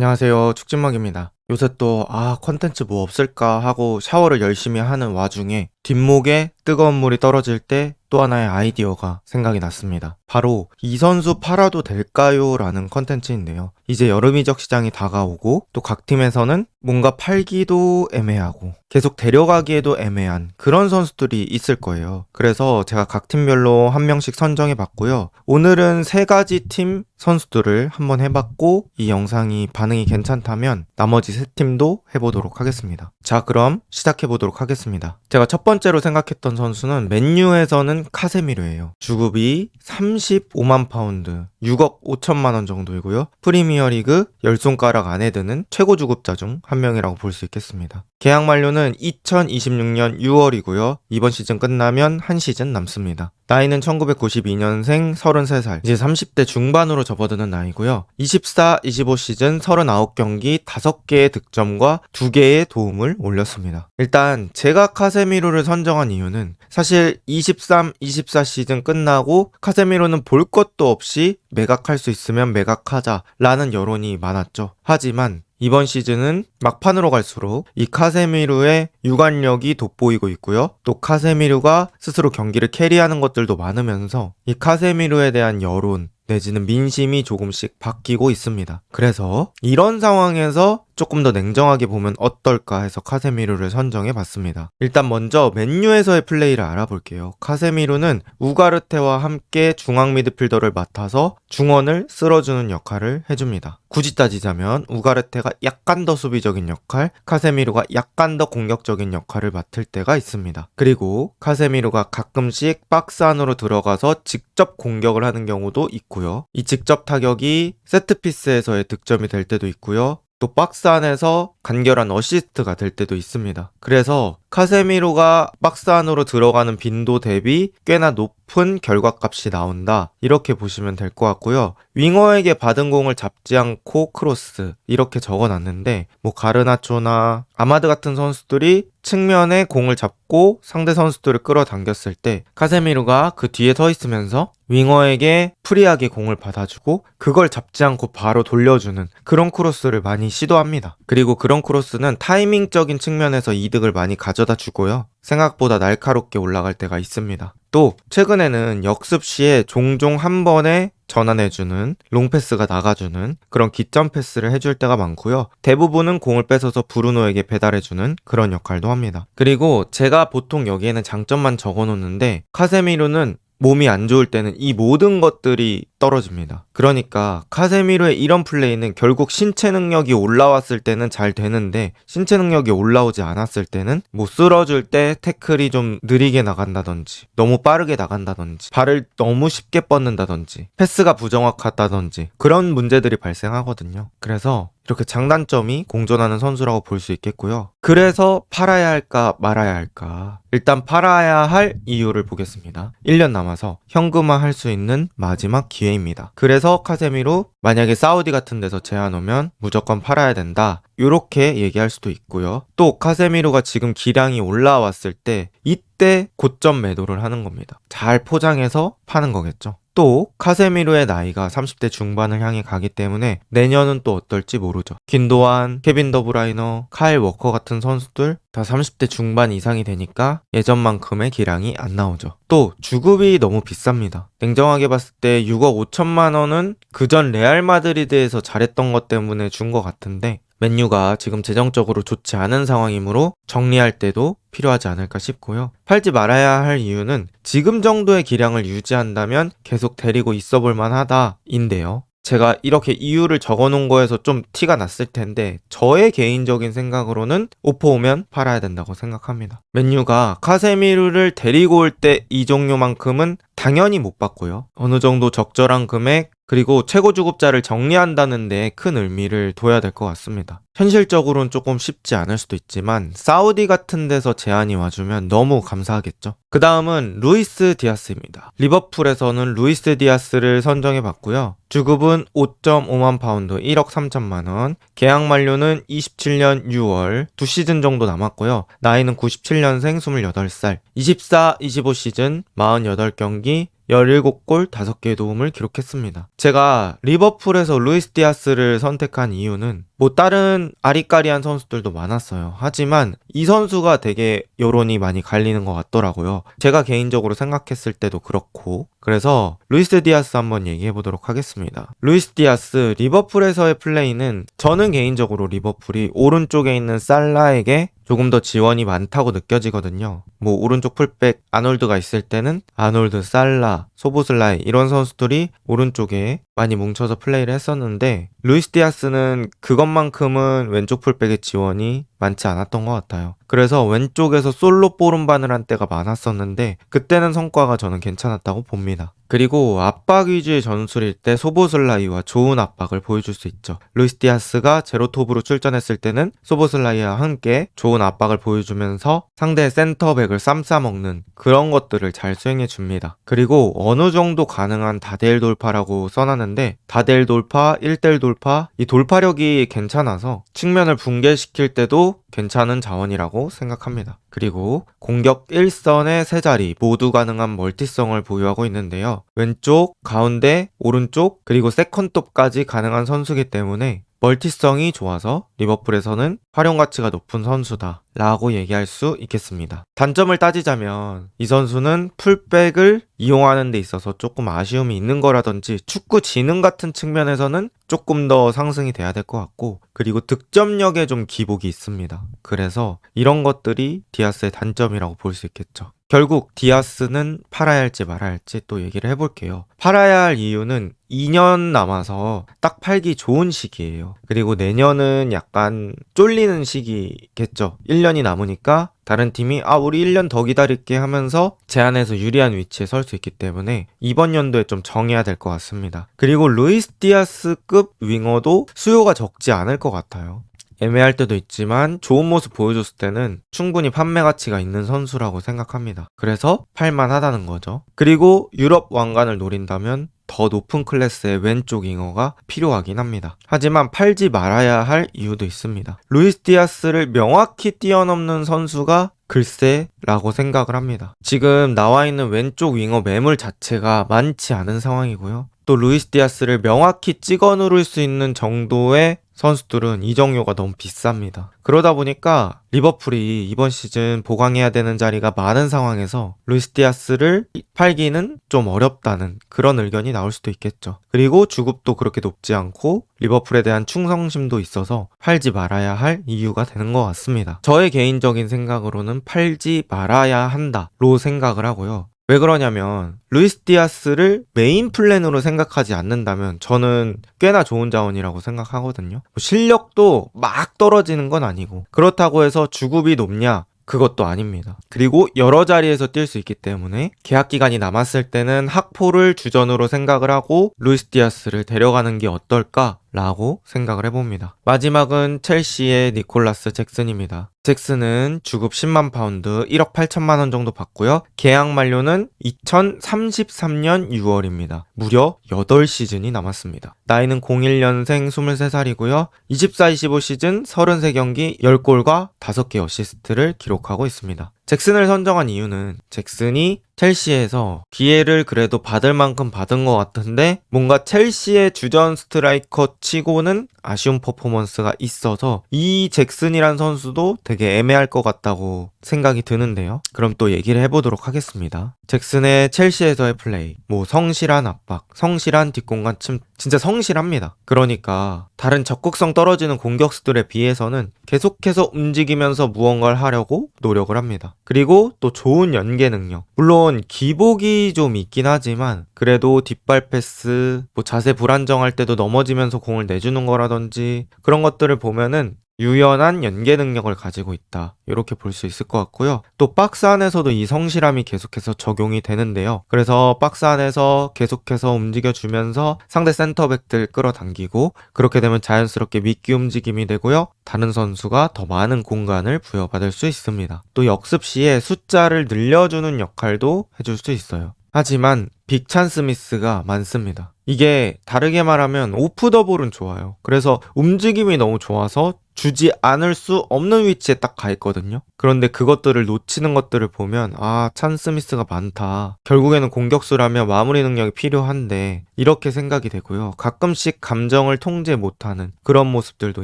안녕하세요. 축진먹입니다. 요새 또, 컨텐츠 뭐 없을까 하고 샤워를 열심히 하는 와중에 뒷목에 뜨거운 물이 떨어질 때 또 하나의 아이디어가 생각이 났습니다. 바로 이 선수 팔아도 될까요? 라는 컨텐츠인데요. 이제 여름이적 시장이 다가오고 또 각 팀에서는 뭔가 팔기도 애매하고 계속 데려가기에도 애매한 그런 선수들이 있을 거예요. 그래서 제가 각 팀별로 한 명씩 선정해 봤고요. 오늘은 세 가지 팀 선수들을 한번 해봤고 이 영상이 반응이 괜찮다면 나머지 세 팀도 해보도록 하겠습니다. 자, 그럼 시작해 보도록 하겠습니다. 제가 첫 번째로 생각했던 선수는 맨유에서는 카세미르예요. 주급이 35만 파운드, 6억 5천만 원 정도이고요. 프리미어리그 10손가락 안에 드는 최고 주급자 중 한 명이라고 볼 수 있겠습니다. 계약 만료는 2026년 6월이고요. 이번 시즌 끝나면 한 시즌 남습니다. 나이는 1992년생 33살, 이제 30대 중반으로 접어드는 나이고요. 24-25 시즌 39경기 5개의 득점과 2개의 도움을 올렸습니다. 일단 제가 카세미로를 선정한 이유는 사실 23-24 시즌 끝나고 카세미로는 볼 것도 없이 매각할 수 있으면 매각하자라는 여론이 많았죠. 하지만 이번 시즌은 막판으로 갈수록 이 카세미루의 유관력이 돋보이고 있고요. 또 카세미루가 스스로 경기를 캐리하는 것들도 많으면서 이 카세미루에 대한 여론 내지는 민심이 조금씩 바뀌고 있습니다. 그래서 이런 상황에서 조금 더 냉정하게 보면 어떨까 해서 카세미루를 선정해 봤습니다. 일단 먼저 맨유에서의 플레이를 알아볼게요. 카세미루는 우가르테와 함께 중앙 미드필더를 맡아서 중원을 쓸어주는 역할을 해줍니다. 굳이 따지자면 우가르테가 약간 더 수비적인 역할, 카세미루가 약간 더 공격적인 역할을 맡을 때가 있습니다. 그리고 카세미루가 가끔씩 박스 안으로 들어가서 직접 공격을 하는 경우도 있고요. 이 직접 타격이 세트피스에서의 득점이 될 때도 있고요. 또 박스 안에서 간결한 어시스트가 될 때도 있습니다. 그래서 카세미로가 박스 안으로 들어가는 빈도 대비 꽤나 높은 결과값이 나온다, 이렇게 보시면 될 것 같고요. 윙어에게 받은 공을 잡지 않고 크로스, 이렇게 적어놨는데 뭐 가르나초나 아마드 같은 선수들이 측면에 공을 잡고 상대 선수들을 끌어당겼을 때 카세미로가 그 뒤에 서 있으면서 윙어에게 프리하게 공을 받아주고 그걸 잡지 않고 바로 돌려주는 그런 크로스를 많이 시도합니다. 그리고 그런 크로스는 타이밍적인 측면에서 이득을 많이 가져다 주고요. 생각보다 날카롭게 올라갈 때가 있습니다. 또 최근에는 역습 시에 종종 한 번에 전환해주는 롱패스가 나가주는 그런 기점 패스를 해줄 때가 많고요. 대부분은 공을 뺏어서 브루노에게 배달해주는 그런 역할도 합니다. 그리고 제가 보통 여기에는 장점만 적어놓는데 카세미루는 몸이 안 좋을 때는 이 모든 것들이 떨어집니다. 그러니까 카세미루의 이런 플레이는 결국 신체 능력이 올라왔을 때는 잘 되는데 신체 능력이 올라오지 않았을 때는 뭐 쓸어줄 때 태클이 좀 느리게 나간다든지 너무 빠르게 나간다든지 발을 너무 쉽게 뻗는다든지 패스가 부정확하다든지 그런 문제들이 발생하거든요. 그래서 이렇게 장단점이 공존하는 선수라고 볼 수 있겠고요. 그래서 팔아야 할까 말아야 할까? 일단 팔아야 할 이유를 보겠습니다. 1년 남아서 현금화할 수 있는 마지막 기회입니다. 그래서 카세미로 만약에 사우디 같은 데서 제안 오면 무조건 팔아야 된다, 이렇게 얘기할 수도 있고요. 또 카세미로가 지금 기량이 올라왔을 때 이때 고점 매도를 하는 겁니다. 잘 포장해서 파는 거겠죠. 또 카세미루의 나이가 30대 중반을 향해 가기 때문에 내년은 또 어떨지 모르죠. 긴도안, 케빈 더브라이너, 카일 워커 같은 선수들 다 30대 중반 이상이 되니까 예전만큼의 기량이 안 나오죠. 또 주급이 너무 비쌉니다. 냉정하게 봤을 때 6억 5천만 원은 그전 레알 마드리드에서 잘했던 것 때문에 준 것 같은데 맨유가 지금 재정적으로 좋지 않은 상황이므로 정리할 때도 필요하지 않을까 싶고요. 팔지 말아야 할 이유는 지금 정도의 기량을 유지한다면 계속 데리고 있어 볼 만하다인데요. 제가 이렇게 이유를 적어놓은 거에서 좀 티가 났을 텐데 저의 개인적인 생각으로는 오퍼 오면 팔아야 된다고 생각합니다. 맨유가 카세미루를 데리고 올 때 이 종류만큼은 당연히 못 받고요. 어느 정도 적절한 금액 그리고 최고 주급자를 정리한다는 데 큰 의미를 둬야 될 것 같습니다. 현실적으로는 조금 쉽지 않을 수도 있지만 사우디 같은 데서 제안이 와주면 너무 감사하겠죠. 그 다음은 루이스 디아스입니다. 리버풀에서는 루이스 디아스를 선정해봤고요. 주급은 5.5만 파운드, 1억 3천만 원. 계약 만료는 27년 6월, 2시즌 정도 남았고요. 나이는 97년생 28살, 24-25 시즌 48경기 17골 5개의 도움을 기록했습니다. 제가 리버풀에서 루이스 디아스를 선택한 이유는 뭐 다른 아리까리한 선수들도 많았어요. 하지만 이 선수가 되게 여론이 많이 갈리는 것 같더라고요. 제가 개인적으로 생각했을 때도 그렇고, 그래서 루이스 디아스 한번 얘기해 보도록 하겠습니다. 루이스 디아스 리버풀에서의 플레이는 저는 개인적으로 리버풀이 오른쪽에 있는 살라에게 조금 더 지원이 많다고 느껴지거든요. 뭐 오른쪽 풀백 아놀드가 있을 때는 아놀드, 살라, 소보슬라이 이런 선수들이 오른쪽에 많이 뭉쳐서 플레이를 했었는데, 루이스 디아스는 그것만큼은 왼쪽 풀백의 지원이 많지 않았던 것 같아요. 그래서 왼쪽에서 솔로 뽀른반을 한 때가 많았었는데 그때는 성과가 저는 괜찮았다고 봅니다. 그리고 압박 위주의 전술일 때 소보슬라이와 좋은 압박을 보여줄 수 있죠. 루이스 디아스가 제로톱으로 출전했을 때는 소보슬라이와 함께 좋은 압박을 보여주면서 상대의 센터백을 쌈싸먹는 그런 것들을 잘 수행해 줍니다. 그리고 어느 정도 가능한 다대일 돌파라고 써놨는데, 다대일 돌파, 1대1 돌파, 이 돌파력이 괜찮아서 측면을 붕괴시킬 때도 괜찮은 자원이라고 생각합니다. 그리고 공격 1선의 세 자리 모두 가능한 멀티성을 보유하고 있는데요. 왼쪽, 가운데, 오른쪽, 그리고 세컨톱까지 가능한 선수이기 때문에 멀티성이 좋아서 리버풀에서는 활용 가치가 높은 선수다 라고 얘기할 수 있겠습니다. 단점을 따지자면 이 선수는 풀백을 이용하는 데 있어서 조금 아쉬움이 있는 거라든지 축구 지능 같은 측면에서는 조금 더 상승이 돼야 될 것 같고, 그리고 득점력에 좀 기복이 있습니다. 그래서 이런 것들이 디아스의 단점이라고 볼 수 있겠죠. 결국 디아스는 팔아야 할지 말아야 할지 또 얘기를 해볼게요. 팔아야 할 이유는 2년 남아서 딱 팔기 좋은 시기예요. 그리고 내년은 약간 쫄리는 시기겠죠. 1년이 남으니까 다른 팀이 우리 1년 더 기다릴게 하면서 제 안에서 유리한 위치에 설 수 있기 때문에 이번 연도에 좀 정해야 될 것 같습니다. 그리고 루이스 디아스급 윙어도 수요가 적지 않을 것 같아요. 애매할 때도 있지만 좋은 모습 보여줬을 때는 충분히 판매 가치가 있는 선수라고 생각합니다. 그래서 팔만하다는 거죠. 그리고 유럽 왕관을 노린다면 더 높은 클래스의 왼쪽 윙어가 필요하긴 합니다. 하지만 팔지 말아야 할 이유도 있습니다. 루이스 디아스를 명확히 뛰어넘는 선수가 글쎄 라고 생각을 합니다. 지금 나와 있는 왼쪽 윙어 매물 자체가 많지 않은 상황이고요. 또 루이스 디아스를 명확히 찍어 누를 수 있는 정도의 선수들은 이적료가 너무 비쌉니다. 그러다 보니까 리버풀이 이번 시즌 보강해야 되는 자리가 많은 상황에서 루이스 디아스를 팔기는 좀 어렵다는 그런 의견이 나올 수도 있겠죠. 그리고 주급도 그렇게 높지 않고 리버풀에 대한 충성심도 있어서 팔지 말아야 할 이유가 되는 것 같습니다. 저의 개인적인 생각으로는 팔지 말아야 한다로 생각을 하고요. 왜 그러냐면 루이스 디아스를 메인 플랜으로 생각하지 않는다면 저는 꽤나 좋은 자원이라고 생각하거든요. 실력도 막 떨어지는 건 아니고, 그렇다고 해서 주급이 높냐? 그것도 아닙니다. 그리고 여러 자리에서 뛸 수 있기 때문에 계약 기간이 남았을 때는 학포를 주전으로 생각을 하고 루이스 디아스를 데려가는 게 어떨까? 라고 생각을 해봅니다. 마지막은 첼시의 니콜라스 잭슨입니다. 잭슨은 주급 10만 파운드 1억 8천만 원 정도 받고요. 계약 만료는 2033년 6월입니다. 무려 8시즌이 남았습니다. 나이는 01년생 23살이고요. 24-25 시즌 33경기 10골과 5개 어시스트를 기록하고 있습니다. 잭슨을 선정한 이유는 잭슨이 첼시에서 기회를 그래도 받을 만큼 받은 것 같은데 뭔가 첼시의 주전 스트라이커 치고는 아쉬운 퍼포먼스가 있어서 이 잭슨이란 선수도 되게 애매할 것 같다고 생각이 드는데요. 그럼 또 얘기를 해보도록 하겠습니다. 잭슨의 첼시에서의 플레이, 뭐 성실한 압박, 성실한 뒷공간 침, 진짜 성실합니다. 그러니까 다른 적극성 떨어지는 공격수들에 비해서는 계속해서 움직이면서 무언가를 하려고 노력을 합니다. 그리고 또 좋은 연계 능력, 물론 기복이 좀 있긴 하지만 그래도 뒷발 패스, 뭐 자세 불안정할 때도 넘어지면서 공을 내주는 거라든지 그런 것들을 보면은 유연한 연계 능력을 가지고 있다, 이렇게 볼 수 있을 것 같고요. 또 박스 안에서도 이 성실함이 계속해서 적용이 되는데요. 그래서 박스 안에서 계속해서 움직여주면서 상대 센터백들 끌어당기고, 그렇게 되면 자연스럽게 미끼 움직임이 되고요. 다른 선수가 더 많은 공간을 부여받을 수 있습니다. 또 역습 시에 숫자를 늘려주는 역할도 해줄 수 있어요. 하지만 빅찬 스미스가 많습니다. 이게 다르게 말하면 오프 더 볼은 좋아요. 그래서 움직임이 너무 좋아서 주지 않을 수 없는 위치에 딱 가 있거든요. 그런데 그것들을 놓치는 것들을 보면 찬 스미스가 많다. 결국에는 공격수라면 마무리 능력이 필요한데 이렇게 생각이 되고요. 가끔씩 감정을 통제 못하는 그런 모습들도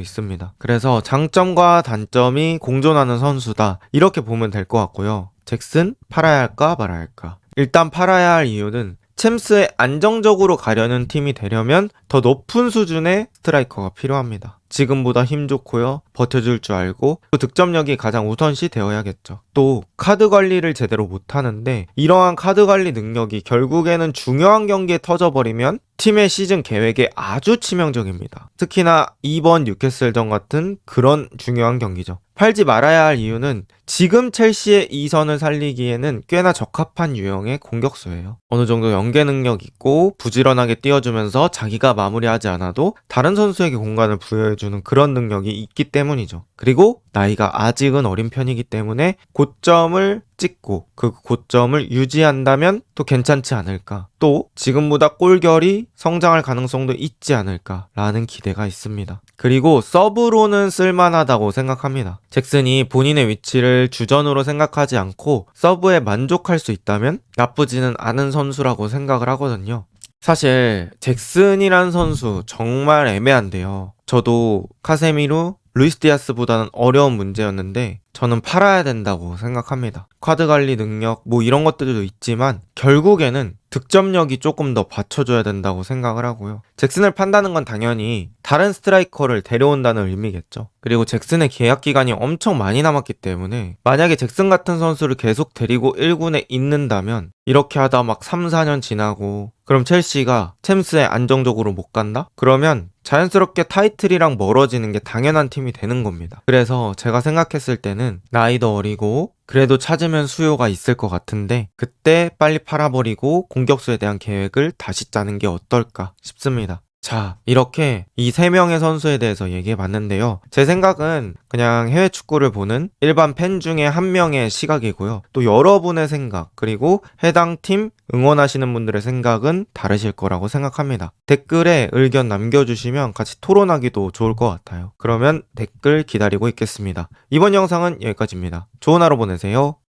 있습니다. 그래서 장점과 단점이 공존하는 선수다. 이렇게 보면 될 것 같고요. 잭슨 팔아야 할까 말아야 할까? 일단 팔아야 할 이유는 챔스에 안정적으로 가려는 팀이 되려면 더 높은 수준의 스트라이커가 필요합니다. 지금보다 힘 좋고요. 버텨줄 줄 알고 또 득점력이 가장 우선시 되어야겠죠. 또 카드 관리를 제대로 못하는데 이러한 카드 관리 능력이 결국에는 중요한 경기에 터져버리면 팀의 시즌 계획에 아주 치명적입니다. 특히나 이번 뉴캐슬전 같은 그런 중요한 경기죠. 팔지 말아야 할 이유는 지금 첼시의 이선을 살리기에는 꽤나 적합한 유형의 공격수예요. 어느 정도 연계 능력 있고 부지런하게 뛰어주면서 자기가 마무리하지 않아도 다른 선수에게 공간을 부여해주는 그런 능력이 있기 때문이죠. 그리고 나이가 아직은 어린 편이기 때문에 고점을 찍고 그 고점을 유지한다면 또 괜찮지 않을까. 또 지금보다 골결이 성장할 가능성도 있지 않을까라는 기대가 있습니다. 그리고 서브로는 쓸만하다고 생각합니다. 잭슨이 본인의 위치를 주전으로 생각하지 않고 서브에 만족할 수 있다면 나쁘지는 않은 선수라고 생각을 하거든요. 사실 잭슨이란 선수 정말 애매한데요. 저도 카세미루, 루이스 디아스보다는 어려운 문제였는데 저는 팔아야 된다고 생각합니다. 카드 관리 능력 이런 것들도 있지만 결국에는 득점력이 조금 더 받쳐줘야 된다고 생각을 하고요. 잭슨을 판다는 건 당연히 다른 스트라이커를 데려온다는 의미겠죠. 그리고 잭슨의 계약 기간이 엄청 많이 남았기 때문에 만약에 잭슨 같은 선수를 계속 데리고 1군에 있는다면 이렇게 하다 막 3, 4년 지나고 그럼 첼시가 챔스에 안정적으로 못 간다? 그러면 자연스럽게 타이틀이랑 멀어지는 게 당연한 팀이 되는 겁니다. 그래서 제가 생각했을 때는 나이도 어리고 그래도 찾으면 수요가 있을 것 같은데 그때 빨리 팔아버리고 공격수에 대한 계획을 다시 짜는 게 어떨까 싶습니다. 자, 이렇게 이 3명의 선수에 대해서 얘기해봤는데요. 제 생각은 그냥 해외 축구를 보는 일반 팬 중에 한 명의 시각이고요. 또 여러분의 생각, 그리고 해당 팀 응원하시는 분들의 생각은 다르실 거라고 생각합니다. 댓글에 의견 남겨주시면 같이 토론하기도 좋을 것 같아요. 그러면 댓글 기다리고 있겠습니다. 이번 영상은 여기까지입니다. 좋은 하루 보내세요.